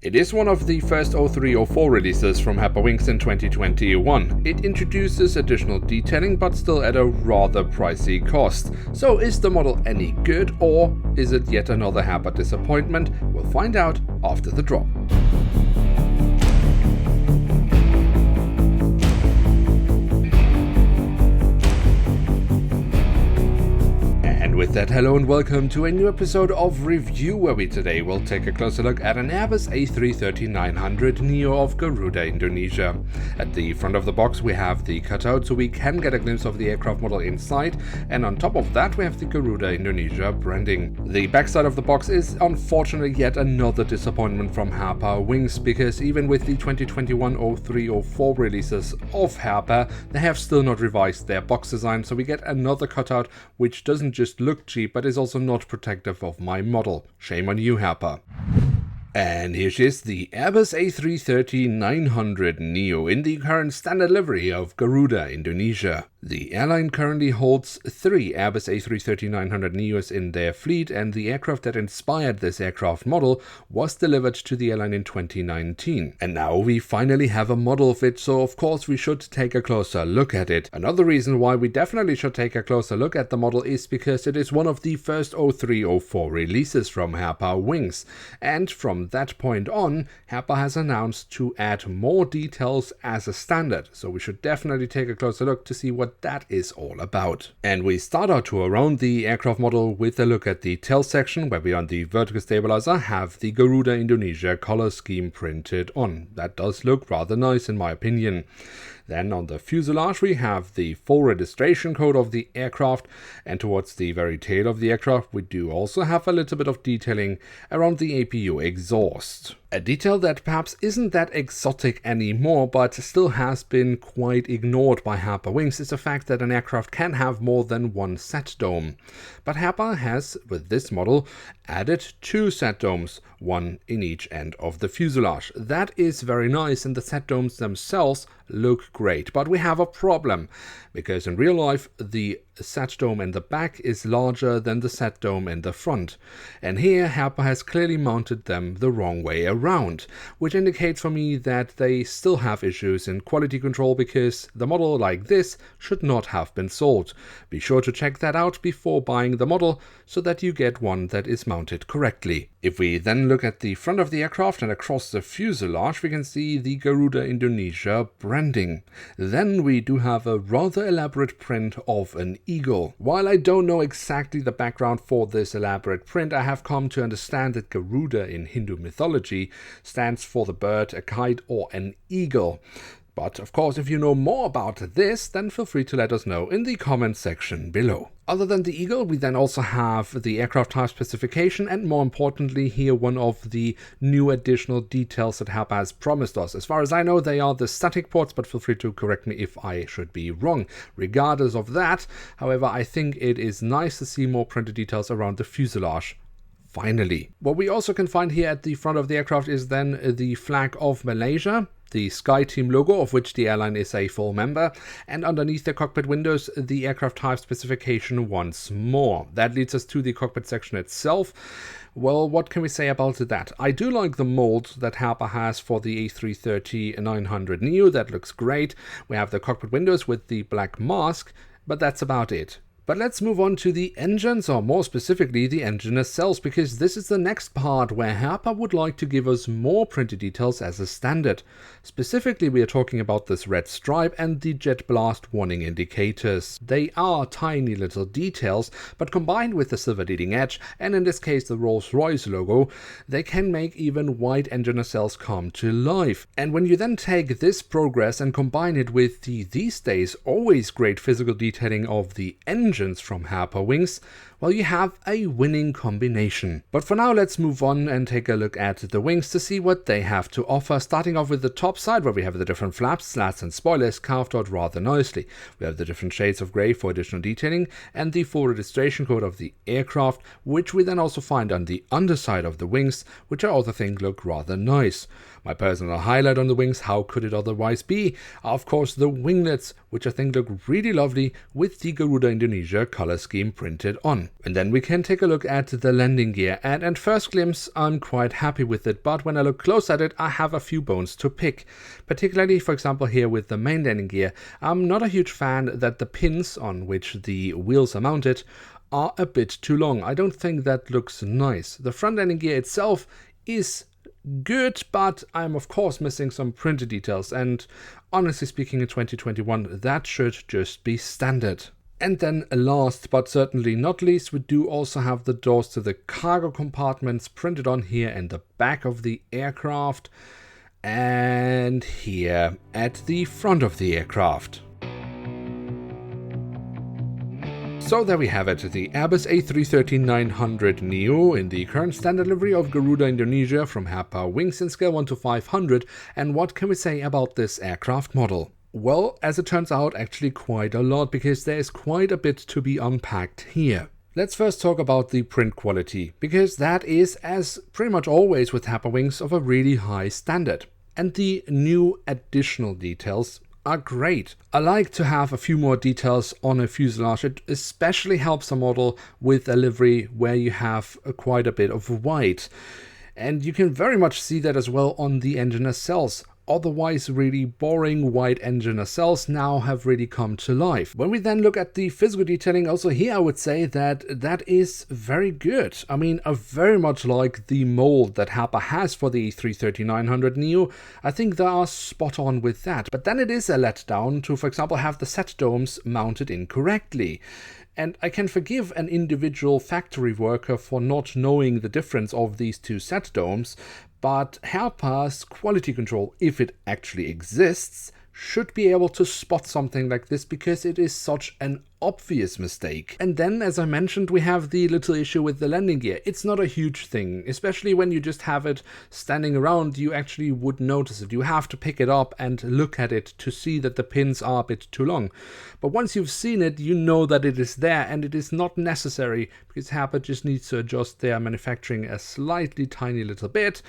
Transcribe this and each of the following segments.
It is one of the first 0304 releases from Herpa Wings in 2021. It introduces additional detailing but still at a rather pricey cost. So is the model any good, or is it yet another Herpa disappointment? We'll find out after the drop. With that, hello and welcome to a new episode of Review, where we today will take a closer look at an Airbus A330-900NEO of Garuda Indonesia. At the front of the box we have the cutout so we can get a glimpse of the aircraft model inside, and on top of that we have the Garuda Indonesia branding. The backside of the box is unfortunately yet another disappointment from Herpa Wings, because even with the 2021 0304 releases of Herpa, they have still not revised their box design, so we get another cutout which doesn't just look cheap but is also not protective of my model. Shame on you, Herpa. And here she is, the Airbus A330-900NEO in the current standard livery of Garuda Indonesia. The airline currently holds 3 Airbus A330-900NEOs in their fleet, and the aircraft that inspired this aircraft model was delivered to the airline in 2019. And now we finally have a model of it, so of course we should take a closer look at it. Another reason why we definitely should take a closer look at the model is because it is one of the first 0304 releases from Herpa Wings, and from that point on, Herpa has announced to add more details as a standard, so we should definitely take a closer look to see what that is all about. And we start our tour around the aircraft model with a look at the tail section, where we on the vertical stabilizer have the Garuda Indonesia color scheme printed on. That does look rather nice in my opinion. Then on the fuselage we have the full registration code of the aircraft, and towards the very tail of the aircraft we do also have a little bit of detailing around the APU exhaust. A detail that perhaps isn't that exotic anymore, but still has been quite ignored by Herpa Wings, is the fact that an aircraft can have more than one sat dome. But Herpa has, with this model, added 2 sat domes, one in each end of the fuselage. That is very nice, and the sat domes themselves look great. But we have a problem, because in real life the sat dome in the back is larger than the sat dome in the front, and here Herpa has clearly mounted them the wrong way around, which indicates for me that they still have issues in quality control, because the model like this should not have been sold. Be sure to check that out before buying the model so that you get one that is mounted correctly. If we then look at the front of the aircraft and across the fuselage, we can see the Garuda Indonesia branding. Then we do have a rather elaborate print of an eagle. While I don't know exactly the background for this elaborate print, I have come to understand that Garuda in Hindu mythology stands for the bird, a kite, or an eagle. But of course, if you know more about this, then feel free to let us know in the comment section below. Other than the eagle, we then also have the aircraft type specification, and more importantly here one of the new additional details that Herpa has promised us. As far as I know, they are the static ports, but feel free to correct me if I should be wrong. Regardless of that, however, I think it is nice to see more printed details around the fuselage. Finally. What we also can find here at the front of the aircraft is then the flag of Malaysia, the Sky Team logo, of which the airline is a full member, and underneath the cockpit windows the aircraft type specification once more. That leads us to the cockpit section itself. Well, what can we say about that? I do like the mold that Herpa has for the A330-900NEO, that looks great. We have the cockpit windows with the black mask, but that's about it. But let's move on to the engines, or more specifically the engine itself, because this is the next part where Herpa would like to give us more printed details as a standard. Specifically, we are talking about this red stripe and the jet blast warning indicators. They are tiny little details, but combined with the silver leading edge, and in this case the Rolls-Royce logo, they can make even white engine nacelles come to life. And when you then take this progress and combine it with the these days always great physical detailing of the engine from Herpa Wings, well, you have a winning combination. But for now, let's move on and take a look at the wings to see what they have to offer, starting off with the top side, where we have the different flaps, slats and spoilers carved out rather nicely. We have the different shades of grey for additional detailing, and the full registration code of the aircraft, which we then also find on the underside of the wings, which I also think look rather nice. My personal highlight on the wings, how could it otherwise be, are of course the winglets, which I think look really lovely with the Garuda Indonesia color scheme printed on. on. And then we can take a look at the landing gear, and at first glimpse I'm quite happy with it, but when I look close at it I have a few bones to pick. Particularly, for example, here with the main landing gear, I'm not a huge fan that the pins on which the wheels are mounted are a bit too long. I don't think that looks nice. The front landing gear itself is good, but I'm of course missing some printed details, and honestly speaking, in 2021 that should just be standard. And then last but certainly not least, we do also have the doors to the cargo compartments printed on here in the back of the aircraft and here at the front of the aircraft. So there we have it, the Airbus A330-900NEO in the current standard livery of Garuda Indonesia from Herpa Wings in scale 1 to 500. And what can we say about this aircraft model? Well, as it turns out, actually quite a lot, because there is quite a bit to be unpacked here. Let's first talk about the print quality, because that is, as pretty much always with Herpa Wings, of a really high standard. And the new additional details are great. I like to have a few more details on a fuselage. It especially helps a model with a livery where you have quite a bit of white. And you can very much see that as well on the engine nacelles. Otherwise really boring white engine nacelles now have really come to life. When we then look at the physical detailing, also here I would say that that is very good. I mean, I very much like the mold that Herpa has for the A330-900NEO. I think they are spot on with that. But then it is a letdown to, for example, have the set domes mounted incorrectly. And I can forgive an individual factory worker for not knowing the difference of these two set domes, but Herpa's quality control, if it actually exists, should be able to spot something like this, because it is such an obvious mistake. And then, as I mentioned, we have the little issue with the landing gear. It's not a huge thing, especially when you just have it standing around. You actually would notice it. You have to pick it up and look at it to see that the pins are a bit too long. But once you've seen it, you know that it is there, and it is not necessary, because Herpa just needs to adjust their manufacturing a slightly tiny little bit,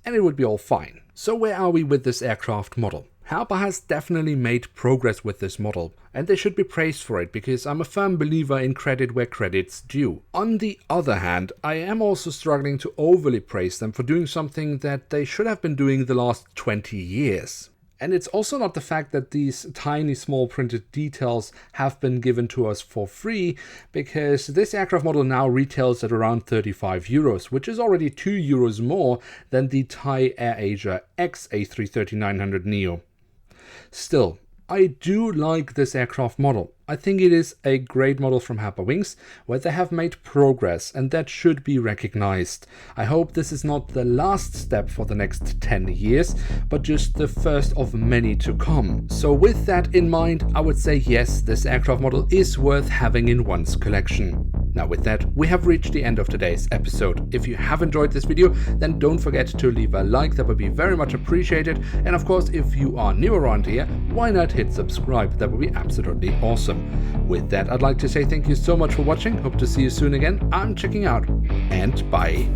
and it would be all fine. So where are we with this aircraft model? Herpa has definitely made progress with this model, and they should be praised for it, because I'm a firm believer in credit where credit's due. On the other hand, I am also struggling to overly praise them for doing something that they should have been doing the last 20 years. And it's also not the fact that these tiny small printed details have been given to us for free, because this aircraft model now retails at around 35 euros, which is already 2 euros more than the Thai AirAsia X A330-900NEO. Still, I do like this aircraft model. I think it is a great model from Herpa Wings, where they have made progress, and that should be recognized. I hope this is not the last step for the next 10 years, but just the first of many to come. So with that in mind, I would say yes, this aircraft model is worth having in one's collection. Now with that, we have reached the end of today's episode. If you have enjoyed this video, then don't forget to leave a like, that would be very much appreciated. And of course, if you are new around here, why not hit subscribe? That would be absolutely awesome. With that, I'd like to say thank you so much for watching. Hope to see you soon again. I'm checking out, and bye.